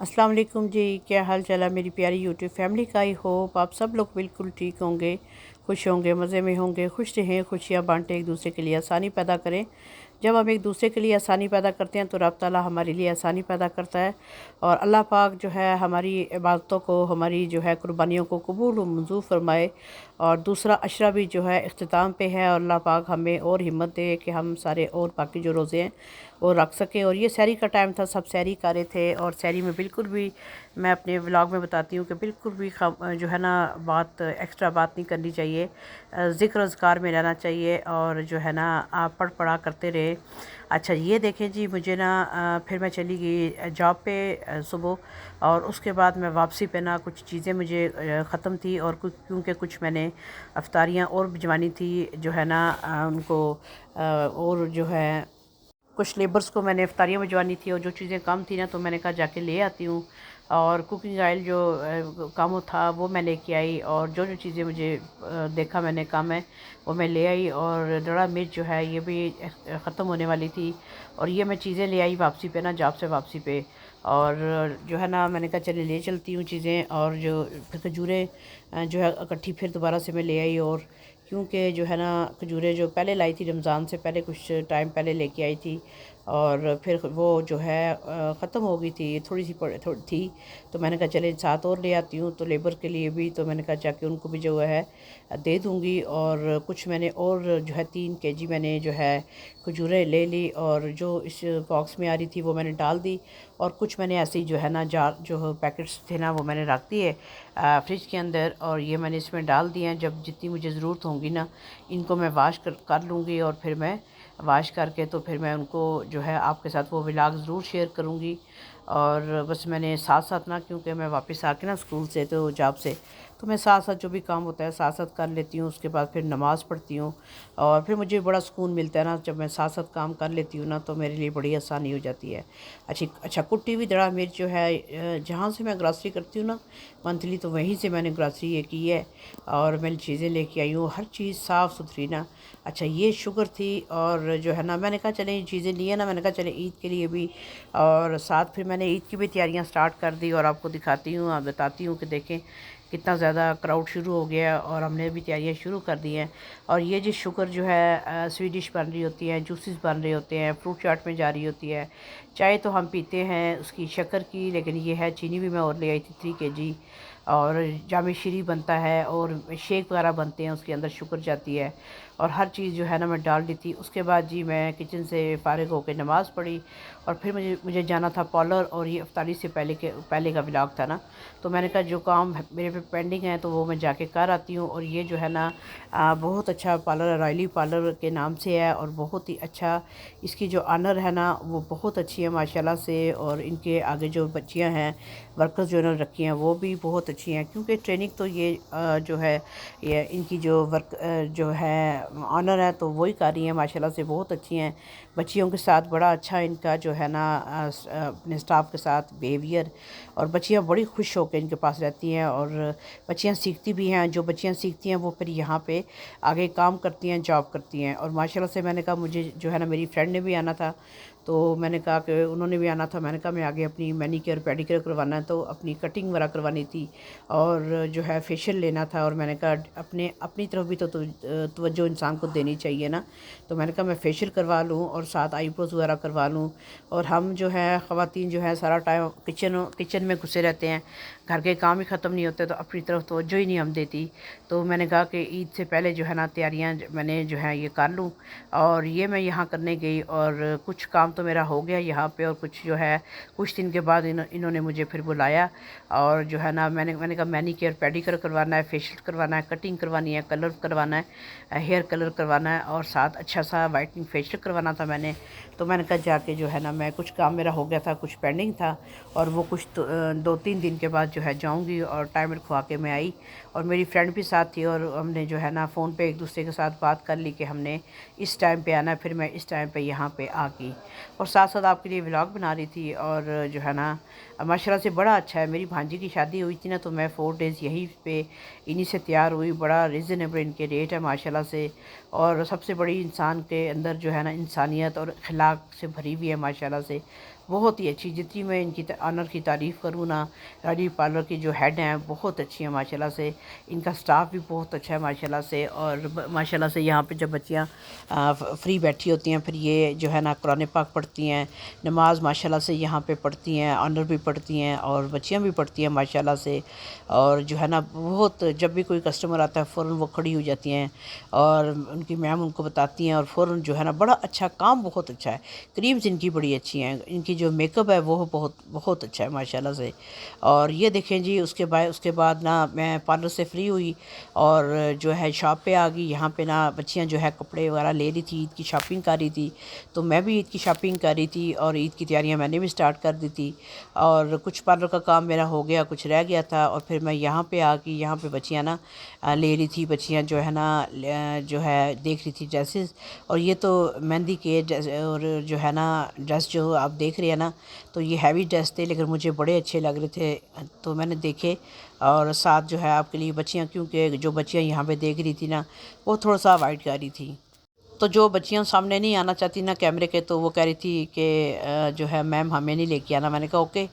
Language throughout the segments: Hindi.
अस्सलाम वालेकुम जी। क्या हाल चाल है मेरी प्यारी यूट्यूब फैमिली का। आई होप आप सब लोग बिल्कुल ठीक होंगे, खुश होंगे, मज़े में होंगे। खुश रहें, खुशियाँ बांटें, एक दूसरे के लिए आसानी पैदा करें। जब हम एक दूसरे के लिए आसानी पैदा करते हैं तो रब ताला हमारे लिए आसानी पैदा करता है और अल्लाह पाक जो है हमारी इबादतों को, हमारी जो है कुर्बानियों को कबूल व मंजूर फरमाए। और दूसरा अशरा भी जो है इख्तिताम पे है और अल्लाह पाक हमें और हिम्मत दे कि हम सारे और बाकी जो रोज़े हैं वो रख सकें। और ये सहरी का टाइम था, सब सहरी कर रहे थे और सहरी में बिल्कुल भी मैं अपने व्लॉग में बताती हूँ कि बिल्कुल भी जो है ना बात एक्स्ट्रा बात नहीं करनी चाहिए, ज़िक्र अज़कार में रहना चाहिए और जो है ना आप पढ़ा करते रहे। अच्छा ये देखें जी, मुझे ना फिर मैं चली गई जॉब पे सुबह, और उसके बाद मैं वापसी पे ना कुछ चीज़ें मुझे ख़त्म थी और कुछ क्योंकि कुछ मैंने अफ्तारियाँ और भिजवानी थी जो है ना उनको और जो है कुछ लेबर्स को मैंने इफ्तारियाँ भिजवानी थी और जो चीज़ें कम थी ना तो मैंने कहा जाके ले आती हूँ। और कुकिंग ऑयल जो कम था वो मैं लेके आई और जो जो चीज़ें मुझे देखा मैंने कम है वो मैं ले आई। और दड़ा मिर्च जो है ये भी ख़त्म होने वाली थी और ये मैं चीज़ें ले आई वापसी पे ना, जॉब से वापसी पे। और जो है ना मैंने कहा चले ले चलती हूँ चीज़ें। और जो फिर खजूरें जो है इकट्ठी फिर दोबारा से मैं ले आई। और क्योंकि जो है ना खजूरें जो पहले लाई थी रमज़ान से पहले, कुछ टाइम पहले लेके आई थी और फिर वो जो है ख़त्म हो गई थी, थोड़ी सी थोड़ी थी तो मैंने कहा चले साथ और ले आती हूँ। तो लेबर के लिए भी तो मैंने कहा जाके उनको भी जो है दे दूँगी। और कुछ मैंने और जो है 3 kg मैंने जो है खजूरें ले ली और जो इस बॉक्स में आ रही थी वो मैंने डाल दी। और कुछ मैंने ऐसे ही जो है ना जार जो पैकेट्स थे ना वो मैंने रख दिए फ्रिज के अंदर और ये मैंने इसमें डाल दिए हैं। जब जितनी मुझे ज़रूरत होगी ना इनको मैं वाश कर लूँगी और फिर मैं वाश करके तो फिर मैं उनको जो है आपके साथ वो व्लॉग ज़रूर शेयर करूँगी। और बस मैंने साथ साथ ना, क्योंकि मैं वापस आके ना स्कूल से तो जॉब से, तो मैं साथ साथ जो भी काम होता है साथ साथ कर लेती हूँ। उसके बाद फिर नमाज़ पढ़ती हूँ और फिर मुझे बड़ा सुकून मिलता है ना जब मैं साथ साथ काम कर लेती हूँ ना, तो मेरे लिए बड़ी आसानी हो जाती है। अच्छा कुट्टी भी दड़ा मिर्च जो है जहाँ से मैं ग्रॉसरी करती हूँ ना मंथली, तो वहीं से मैंने ग्रॉसरी ये की है और मैंने चीज़ें लेके आई हूँ, हर चीज़ साफ़ सुथरी ना। अच्छा ये शुगर थी और जो है ना मैंने कहा चले ये चीज़ें लिए ना, मैंने कहा चले ईद के लिए भी, और साथ फिर मैंने ईद की भी तैयारियां स्टार्ट कर दी और आपको दिखाती हूँ, आप बताती हूँ कि देखें कितना ज़्यादा क्राउड शुरू हो गया और हमने भी तैयारियां शुरू कर दी हैं। और ये जो शुगर जो है स्वीट डिश बन रही होती है, जूसेस बन रहे होते हैं, फ्रूट चाट में जा रही होती है। चाय तो हम पीते हैं उसकी शक्कर की, लेकिन ये है चीनी भी मैं और ले आई थी 3 kg। और जाम शीरी बनता है और शेक वगैरह बनते हैं, उसके अंदर शुगर जाती है और हर चीज़ जो है ना मैं डाल दी थी। उसके बाद जी मैं किचन से फ़ारिग होकर नमाज़ पढ़ी और फिर मुझे जाना था पार्लर। और ये इफ्तारी से पहले का व्लॉग था ना, तो मैंने कहा जो काम मेरे पे पेंडिंग है तो वो मैं जाके कर आती हूँ। और ये जो है ना बहुत अच्छा पार्लर रॉयली पार्लर के नाम से है और बहुत ही अच्छा इसकी जो ऑनर है ना वो बहुत अच्छी है माशाल्लाह से। और इनके आगे जो बच्चियाँ हैं, वर्कर्स जो इन्होंने रखी हैं वो भी बहुत अच्छी हैं, क्योंकि ट्रेनिंग तो ये जो है ये इनकी जो वर्क जो है ऑनर है तो वही कर रही हैं, माशाल्लाह से बहुत अच्छी हैं। बच्चियों के साथ बड़ा अच्छा इनका जो है ना अपने स्टाफ के साथ बिहेवियर, और बच्चियां बड़ी खुश होकर इनके पास रहती हैं और बच्चियां सीखती भी हैं। जो बच्चियां सीखती हैं वो फिर यहाँ पे आगे काम करती हैं, जॉब करती हैं। और माशाल्लाह से मैंने कहा मुझे जो है ना मेरी फ्रेंड ने भी आना था तो मैंने कहा कि उन्होंने भी आना था, मैंने कहा मैं आगे अपनी मैनीक्योर पेडिक्योर करवाना है तो अपनी कटिंग वगैरह करवानी थी और जो है फेशियल लेना था। और मैंने कहा अपनी तरफ भी तो तवज्जो इंसान को देनी चाहिए ना, तो मैंने कहा मैं फेशियल करवा लूँ और साथ आईब्रोज वगैरह करवा लूँ। और हम जो है ख़वातीन जो है सारा टाइम किचन में घुसे रहते हैं, घर के काम ही ख़त्म नहीं होते तो अपनी तरफ तवज्जो ही नहीं हम देती। तो मैंने कहा कि ईद से पहले जो है ना तैयारियाँ मैंने जो है ये कर लूँ। और ये मैं यहाँ करने गई और कुछ काम तो मेरा हो गया यहाँ पे, और कुछ जो है कुछ दिन के बाद इन्होंने मुझे फिर बुलाया और जो है ना मैंने कहा मैनीक्योर पेडिक्योर करवाना है, फेशियल करवाना है, कटिंग करवानी है, कलर करवाना है, हेयर कलर करवाना है और साथ अच्छा सा वाइटनिंग फेशियल करवाना था मैंने। तो मैंने कहा जाके जो है ना मैं कुछ काम मेरा हो गया था, कुछ पेंडिंग था और वो कुछ 2-3 दिन के बाद जो है जाऊँगी। और टाइम रखवा के मैं आई और मेरी फ्रेंड भी साथ थी और हमने जो है ना फ़ोन पे एक दूसरे के साथ बात कर ली कि हमने इस टाइम पे आना है। फिर मैं इस टाइम पे यहाँ पे आ गई और साथ साथ आपके लिए व्लॉग बना रही थी। और जो है ना माशाल्लाह से बड़ा अच्छा है। मेरी भांजी की शादी हुई थी ना तो मैं 4 डेज़ यहीं पे इन्हीं से तैयार हुई। बड़ा रिजनेबल इनके रेट है माशाल्लाह से। और सबसे बड़ी इंसान के अंदर जो है ना इंसानियत और अखलाक से भरी हुई है माशाल्लाह से। बहुत ही अच्छी, जितनी मैं इनकी ऑनर की तारीफ़ करूँ ना, रानी पार्लर की जो हेड हैं बहुत अच्छी हैं माशाल्लाह से। इनका स्टाफ भी बहुत अच्छा है माशाल्लाह से। और माशाल्लाह से यहाँ पे जब बच्चियाँ फ्री बैठी होती हैं, फिर ये जो है ना कुरान पाक पढ़ती हैं, नमाज माशाल्लाह से यहाँ पे पढ़ती हैं, ऑनर भी पढ़ती हैं और बच्चियाँ भी पढ़ती हैं माशाल्लाह से। और जो है ना बहुत, जब भी कोई कस्टमर आता है फ़ौरन वो खड़ी हो जाती हैं और उनकी मैम उनको बताती हैं, और फ़ौरन जो है ना बड़ा अच्छा काम, बहुत अच्छा है। क्रीम्स इनकी बड़ी अच्छी हैं, इनकी जो मेकअप है वो बहुत बहुत अच्छा है माशाल्लाह से। और ये देखें जी, उसके बाद ना मैं पार्लर से फ्री हुई और जो है शॉप पे आ गई। यहाँ पे ना बच्चियाँ जो है कपड़े वगैरह ले रही थी, ईद की शॉपिंग कर रही थी, तो मैं भी ईद की शॉपिंग कर रही थी और ईद की तैयारियाँ मैंने भी स्टार्ट कर दी थी। और कुछ पार्लर का काम मेरा हो गया, कुछ रह गया था, और फिर मैं यहाँ पे आ गई। यहाँ पे बच्चियाँ ना ले रही थी, बच्चियाँ जो है ना जो है देख रही थी ड्रेसेस। और ये तो मेहंदी के और जो है ना ड्रेस जो आप देख रहे हैं ना, तो ये हैवी ड्रेस थे लेकिन मुझे बड़े अच्छे लग रहे थे, तो मैंने देखे। और साथ जो है आपके लिए बच्चियाँ, क्योंकि जो बच्चियाँ यहाँ पे देख रही थी ना वो थोड़ा सा अवॉइड कर रही थी। तो जो बच्चियाँ सामने नहीं आना चाहती ना कैमरे के, तो वो कह रही थी कि जो है मैम हमें नहीं लेके आना। मैंने कहा ओके।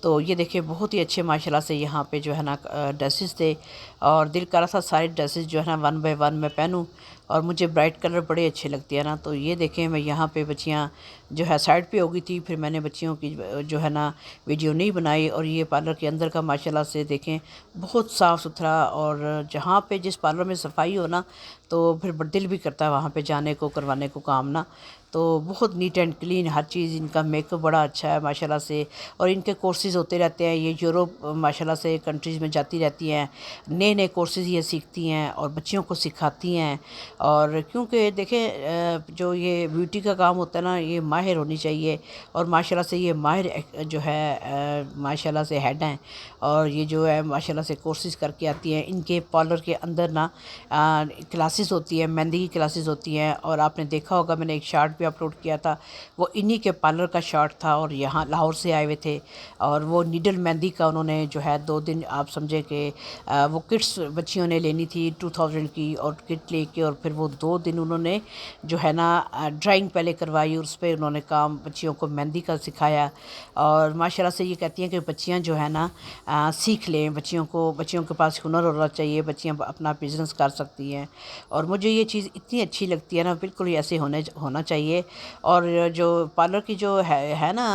तो ये देखिए बहुत ही अच्छे माशाल्लाह से यहाँ पे जो है ना ड्रेसेस थे, और दिल कर रहा था सारे ड्रेसेस जो है ना 1 बाय 1 मैं पहनूँ, और मुझे ब्राइट कलर बड़े अच्छे लगते हैं ना। तो ये देखें, मैं यहाँ पे बच्चियाँ जो है साइड पे हो गई थी, फिर मैंने बच्चियों की जो है ना वीडियो नहीं बनाई। और ये पार्लर के अंदर का माशाल्लाह से देखें बहुत साफ़ सुथरा, और जहाँ पे जिस पार्लर में सफाई हो ना, तो फिर दिल भी करता है वहाँ पे जाने को, करवाने को काम ना। तो बहुत नीट एंड क्लीन हर चीज़, इनका मेकअप बड़ा अच्छा है माशाल्लाह से। और इनके कोर्सेज़ होते रहते हैं, ये यूरोप माशाल्लाह से कंट्रीज़ में जाती रहती हैं, नए नए कोर्सेज़ ये सीखती हैं और बच्चियों को सिखाती हैं। और क्योंकि देखें जो ये ब्यूटी का काम होता है ना, ये माहिर होनी चाहिए, और माशाल्लाह से ये माहिर जो है माशाल्लाह से हेड हैं। और ये जो है माशाल्लाह से कोर्सेज़ करके आती हैं। इनके पार्लर के अंदर ना क्लासेस होती है, मेहंदी की क्लासेस होती हैं। और आपने देखा होगा मैंने एक शॉर्ट भी अपलोड किया था, वो इन्हीं के पार्लर का शॉर्ट था, और यहाँ लाहौर से आए हुए थे। और वो नीडल मेहंदी का उन्होंने जो है 2 दिन, आप समझे कि वो किट्स बच्चियों ने लेनी थी 2000 की, और किट लेके और फिर वो 2 दिन उन्होंने जो है ना ड्राइंग पहले करवाई, और उस पर उन्होंने काम बच्चियों को मेहंदी का सिखाया। और माशाल्लाह से ये कहती हैं कि बच्चियाँ जो है ना सीख लें, बच्चियों के पास हुनर होना चाहिए, बच्चियाँ अपना बिज़नेस कर सकती हैं। और मुझे ये चीज़ इतनी अच्छी लगती है ना, बिल्कुल ही ऐसे होना चाहिए। और जो पार्लर की जो है ना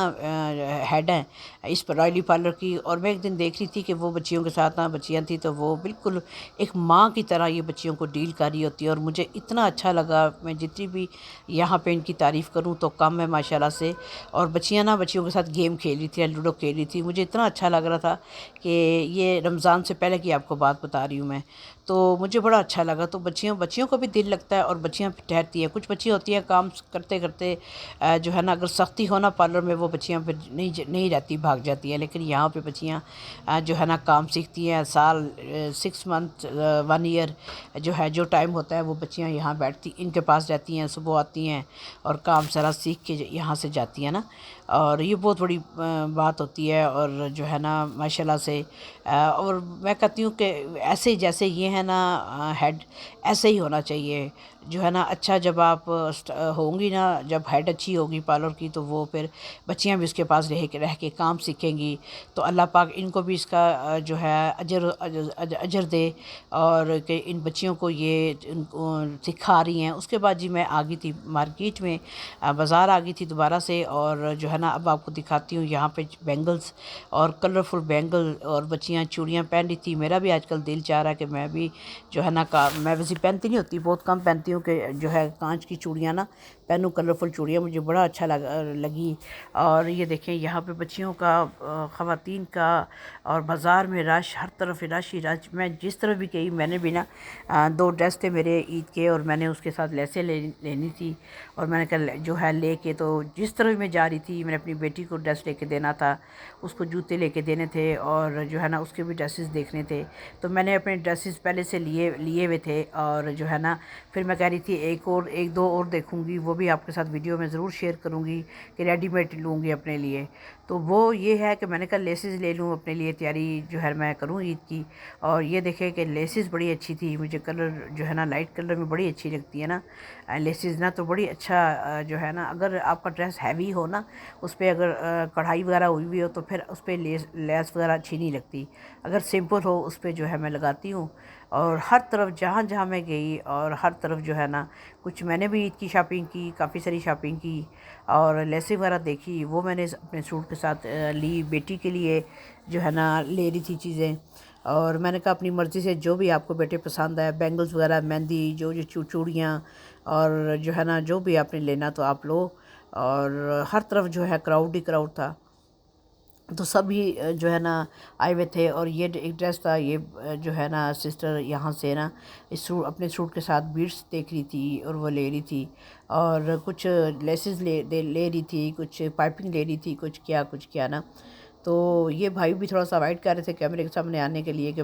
हेड है इस रॉयली पार्लर की, और मैं एक दिन देख रही थी कि वो बच्चियों के साथ ना बच्चियाँ थी, तो वो बिल्कुल एक माँ की तरह ये बच्चियों को डील कर रही होती है। और मुझे इतना अच्छा लगा, मैं जितनी भी यहाँ पे इनकी तारीफ़ करूँ तो कम है माशाल्लाह से। और बच्चियाँ ना बच्चियों के साथ गेम खेल रही थी, लूडो खेल रही थी, मुझे इतना अच्छा लग रहा था कि ये रमज़ान से पहले की आपको बात बता रही हूँ मैं। तो मुझे बड़ा अच्छा लगा। तो बच्चियों बच्चियों को भी दिल लगता है, और बच्चियाँ ठहरती हैं। कुछ बच्चियाँ होती हैं काम करते करते जो है ना, अगर सख्ती हो ना पार्लर में, वो बच्चियाँ फिर नहीं रहती, भाग जाती हैं। लेकिन यहाँ पे बच्चियाँ जो है ना काम सीखती हैं, साल 6 मंथ 1 ईयर जो है, जो टाइम होता है वो बच्चियाँ यहाँ बैठती, इनके पास रहती हैं, सुबह आती हैं और काम सारा सीख के यहाँ से जाती हैं ना। और ये बहुत बड़ी बात होती है। और जो है ना माशाल्लाह से और मैं कहती हूँ कि ऐसे जैसे ये है ना हेड, ऐसे ही होना चाहिए जो है ना। अच्छा, जब आप होंगी ना, जब हेड अच्छी होगी पार्लर की, तो वो फिर बच्चियां भी उसके पास रह के काम सीखेंगी। तो अल्लाह पाक इनको भी इसका जो है अजर दे, और कि इन बच्चियों को ये इनको सिखा रही हैं। उसके बाद जी मैं आ गई थी मार्केट में, बाज़ार आ गई थी दोबारा से। और जो है ना अब आपको दिखाती हूँ यहाँ पे बैंगल्स और कलरफुल बैंगल, और बच्चियाँ चूड़ियाँ पहन रही थी। मेरा भी आजकल दिल चाह रहा है कि मैं भी जो है ना मैं वैसे पहनती नहीं होती, बहुत कम पहनती हूँ, कि जो है कांच की चूड़ियाँ ना पहनूँ, कलरफुल चूड़ियाँ, मुझे बड़ा अच्छा लगी। और ये देखें यहाँ पे बच्चियों का, ख़वातीन का, और बाज़ार में रश, हर तरफ रश ही रश। मैं जिस तरफ भी गई, मैंने भी ना 2 ड्रेस थे मेरे ईद के, और मैंने उसके साथ लेसें लेनी थी। और मैंने कहा जो है लेके, तो जिस तरफ मैं जा रही थी, मैंने अपनी बेटी को ड्रेस लेके देना था, उसको जूते लेके देने थे, और जो है ना उसके भी ड्रेसेस देखने थे। तो मैंने अपने ड्रेसेस पहले से लिए हुए थे। और जो है ना फिर मैं कह रही थी एक दो और देखूंगी, वो भी आपके साथ वीडियो में ज़रूर शेयर करूंगी कि रेडीमेड लूँगी अपने लिए। तो वो ये है कि मैंने कहा लेसेस ले लूँ अपने लिए, तैयारी जो है मैं करूँ ईद की। और ये देखें कि लेसेस बड़ी अच्छी थी, मुझे कलर जो है ना लाइट कलर में बड़ी अच्छी लगती है ना लेसेस ना, तो बड़ी अच्छा जो है ना, अगर आपका ड्रेस हैवी हो ना, उस पर अगर कढ़ाई वगैरह हुई हुई हो तो फिर उस पर लेस वगैरह अच्छी नहीं लगती। अगर सिंपल हो उस पर जो है मैं लगाती हूँ। और हर तरफ जहाँ जहाँ मैं गई और हर तरफ जो है ना, कुछ मैंने भी ईद की शॉपिंग की, काफ़ी सारी शॉपिंग की और लेसें वगैरह देखी, वो मैंने अपने सूट के साथ ली। बेटी के लिए जो है ना ले रही थी चीज़ें। और मैंने कहा अपनी मर्ज़ी से जो भी आपको बेटे पसंद है, बैंगल्स वगैरह, मेहंदी, जो जो चूड़ियाँ और जो है ना जो भी आपने लेना तो आप लो। और हर तरफ जो है क्राउड ही क्राउड था, तो सभी जो है ना आए हुए थे। और ये एक ड्रेस था, ये जो है ना सिस्टर यहाँ से ना इस सूट अपने सूट के साथ बीड्स देख रही थी और वो ले रही थी। और कुछ लेसेस ले रही थी, कुछ पाइपिंग ले रही थी, कुछ क्या ना। तो ये भाई भी थोड़ा सा अवॉइड कर रहे थे कैमरे के सामने आने के लिए कि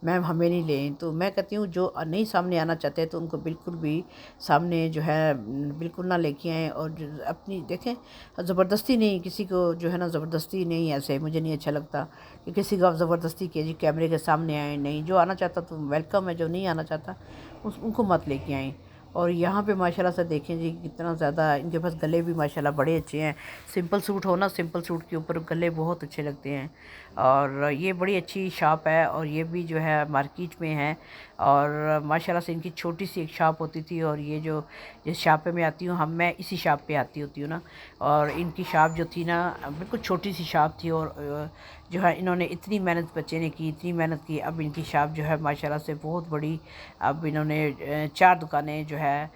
मैम हमें नहीं लें। तो मैं कहती हूँ जो नहीं सामने आना चाहते तो उनको बिल्कुल भी सामने जो है बिल्कुल ना लेके आएँ। और अपनी देखें, ज़बरदस्ती नहीं किसी को जो है ना, ज़बरदस्ती नहीं, ऐसे मुझे नहीं अच्छा लगता कि किसी को आप ज़बरदस्ती कीजिए कैमरे के सामने आए। नहीं, जो आना चाहता तो वेलकम है, जो नहीं आना चाहता उनको मत लेके आएँ। और यहाँ पे माशाल्लाह से देखें जी कितना ज़्यादा इनके पास गले भी माशाल्लाह बड़े अच्छे हैं। सिंपल सूट हो ना, सिंपल सूट के ऊपर गले बहुत अच्छे लगते हैं। और ये बड़ी अच्छी शॉप है और ये भी जो है मार्केट में है। और माशाल्लाह से इनकी छोटी सी एक शॉप होती थी और ये जो जिस शॉप पे मैं आती हूँ मैं इसी शॉप पे आती होती हूँ ना। और इनकी शॉप जो थी ना बिल्कुल छोटी सी शॉप थी। और जो है इन्होंने इतनी मेहनत बच्चे ने की, इतनी मेहनत की, अब इनकी शॉप जो है माशाल्लाह से बहुत बड़ी, अब इन्होंने 4 दुकानें जो है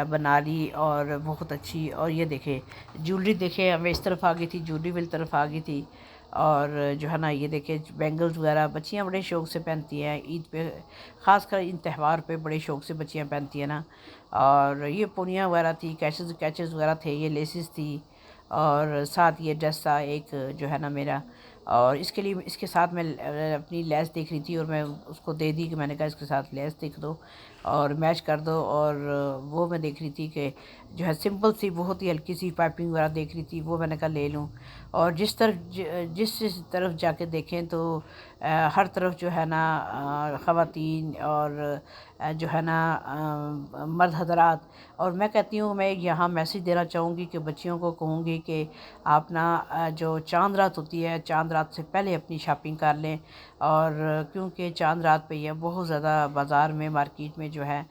बना ली और बहुत अच्छी। और ये देखें ज्वेलरी, देखें मैं इस तरफ आ गई थी, ज्वेलरी वाली तरफ आ गई थी। और जो है ना ये देखें बैंगल्स वगैरह बच्चियाँ बड़े शौक़ से पहनती हैं ईद पे, ख़ासकर इन त्यौहार पे बड़े शौक़ से बच्चियाँ पहनती हैं ना। और ये पूनियाँ वगैरह थी, कैचेस वगैरह थे, ये लेसेस थी। और साथ ये ड्रेस था एक जो है ना मेरा। और इसके लिए इसके साथ मैं अपनी लेस देख रही थी और मैं उसको दे दी कि मैंने कहा इसके साथ लेस देख दो और मैच कर दो। और वो मैं देख रही थी कि जो है सिंपल सी बहुत ही हल्की सी पाइपिंग वगैरह देख रही थी, वो मैंने कहा ले लूँ। और जिस तरफ जाके देखें तो हर तरफ जो है ना ख़वातीन और जो है ना मर्द हज़रात। और मैं कहती हूँ, मैं यहाँ मैसेज देना चाहूँगी कि बच्चियों को कहूँगी कि आप ना जो चांद रात होती है, चांद रात से पहले अपनी शॉपिंग कर लें। और क्योंकि चांद रात पे ही है बहुत ज़्यादा बाज़ार में, मार्केट में जो है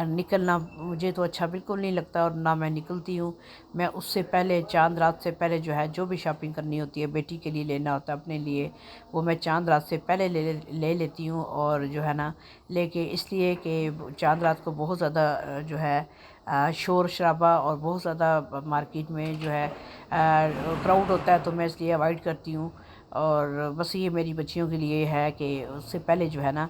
निकलना मुझे तो अच्छा बिल्कुल नहीं लगता और ना मैं निकलती हूँ। मैं उससे पहले, चांद रात से पहले जो है जो भी शॉपिंग करनी होती है, बेटी के लिए लेना होता है, अपने लिए, वो मैं चांद रात से पहले ले लेती हूँ। और जो है ना लेके इसलिए कि चांद रात को बहुत ज़्यादा जो है शोर शराबा और बहुत ज़्यादा मार्केट में जो है क्राउड होता है, तो मैं इसलिए अवॉइड करती हूँ। और बस ये मेरी बच्चियों के लिए है कि उससे पहले जो है ना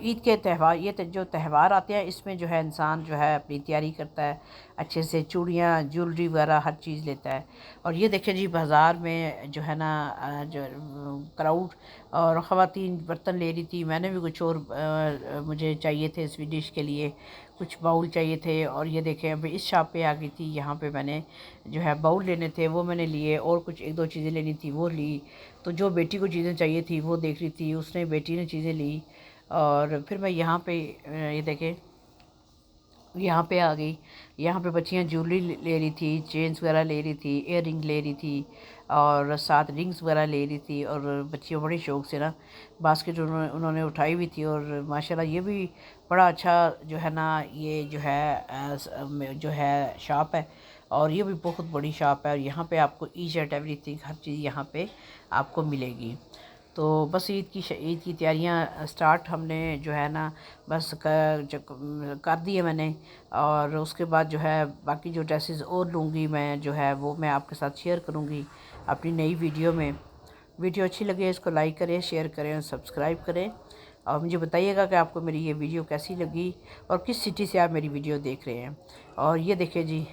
ईद के त्यौहार, ये जो त्यौहार आते हैं इसमें जो है इंसान जो है अपनी तैयारी करता है अच्छे से, चूड़ियाँ, ज्वेलरी वगैरह हर चीज़ लेता है। और ये देखें जी बाज़ार में जो है ना जो क्राउड, और ख़वातीन बर्तन ले रही थी, मैंने भी कुछ और मुझे चाहिए थे स्वीट डिश के लिए, कुछ बाउल चाहिए थे। और ये देखें अभी इस शॉप पे आ गई थी, यहाँ पे मैंने जो है बाउल लेने थे वो मैंने लिए, और कुछ एक दो चीज़ें लेनी थी वो ली। तो जो बेटी को चीज़ें चाहिए थी वो देख रही थी, उसने बेटी ने चीज़ें ली। और फिर मैं यहाँ पे ये देखें यहाँ पे आ गई। यहाँ पे बच्चियाँ ज्वेलरी ले रही थी, चेन्स वगैरह ले रही थी, इयर रिंग ले रही थी और साथ रिंग्स वगैरह ले रही थी। और बच्चियों बड़े शौक़ से ना बास्केट उन्होंने उठाई हुई थी। और माशाल्लाह ये भी बड़ा अच्छा जो है ना, ये जो है शॉप है और ये भी बहुत बड़ी शॉप है। और यहाँ पे आपको ईच एंड एवरीथिंग, हर चीज़ यहाँ पे आपको मिलेगी। तो बस ईद की तैयारियां स्टार्ट हमने जो है ना बस कर दी है मैंने। और उसके बाद जो है बाकी जो ड्रेसेस और लूँगी मैं जो है वो मैं आपके साथ शेयर करूँगी अपनी नई वीडियो में। वीडियो अच्छी लगे इसको लाइक करें, शेयर करें और सब्सक्राइब करें। और मुझे बताइएगा कि आपको मेरी ये वीडियो कैसी लगी और किस सिटी से आप मेरी वीडियो देख रहे हैं। और ये देखिए जी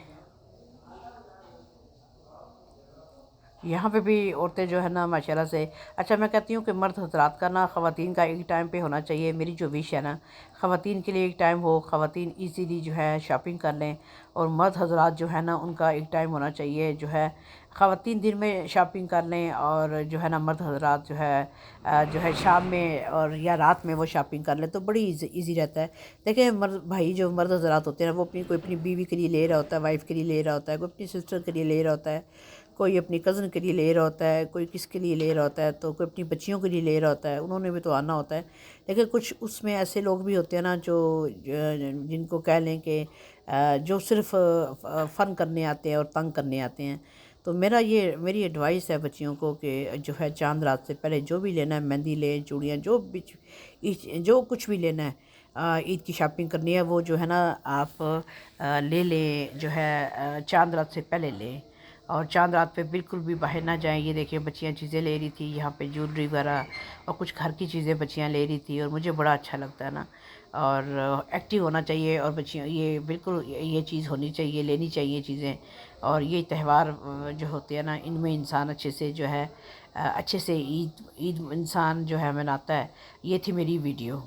यहाँ पे भी औरतें जो है ना माशाल्लाह से, अच्छा मैं कहती हूँ कि मर्द हज़रात का ना ख़वातीन का एक टाइम पे होना चाहिए। मेरी जो विश है ना, ख़वातीन के लिए एक टाइम हो, ख़वातीन इजीली जो है शॉपिंग कर लें। और मर्द हज़रात जो है ना उनका एक टाइम होना चाहिए जो है ख़वातीन दिन में शॉपिंग कर लें और जो है ना मर्द हज़रात जो है शाम में और या रात में वो शॉपिंग कर लें तो बड़ी ईज़ी रहता है। देखिए जो मर्द हज़रात होते हैं वो कोई अपनी बीवी के लिए ले रहा होता है, वाइफ़ के लिए ले रहा होता है, कोई अपनी सिस्टर के लिए ले रहा होता है, कोई अपनी कज़न के लिए ले रहा होता है, कोई किसके लिए ले रहा होता है, तो कोई अपनी बच्चियों के लिए ले रहा होता है, उन्होंने भी तो आना होता है। लेकिन कुछ उसमें ऐसे लोग भी होते हैं ना जो जिनको कह लें कि जो सिर्फ़ फ़न करने आते हैं और तंग करने आते हैं। तो मेरी एडवाइस है बच्चियों को कि जो है चाँद रात से पहले जो भी लेना है, मेहंदी लें, चूड़ियाँ, जो कुछ भी लेना है, ईद की शॉपिंग करनी है, वो जो है ना आप ले लें, जो है चाँद रात से पहले लें। और चाँद रात पे बिल्कुल भी बाहर ना जाएं। ये देखिए बच्चियाँ चीज़ें ले रही थी यहाँ पे, ज्वेलरी वगैरह और कुछ घर की चीज़ें बच्चियाँ ले रही थी और मुझे बड़ा अच्छा लगता है ना। और एक्टिव होना चाहिए और बच्चियों ये बिल्कुल ये चीज़ होनी चाहिए, लेनी चाहिए चीज़ें। और ये त्यौहार जो होते हैं ना, इनमें इंसान अच्छे से जो है अच्छे से ईद ईद इंसान जो है मनाता है। ये थी मेरी वीडियो।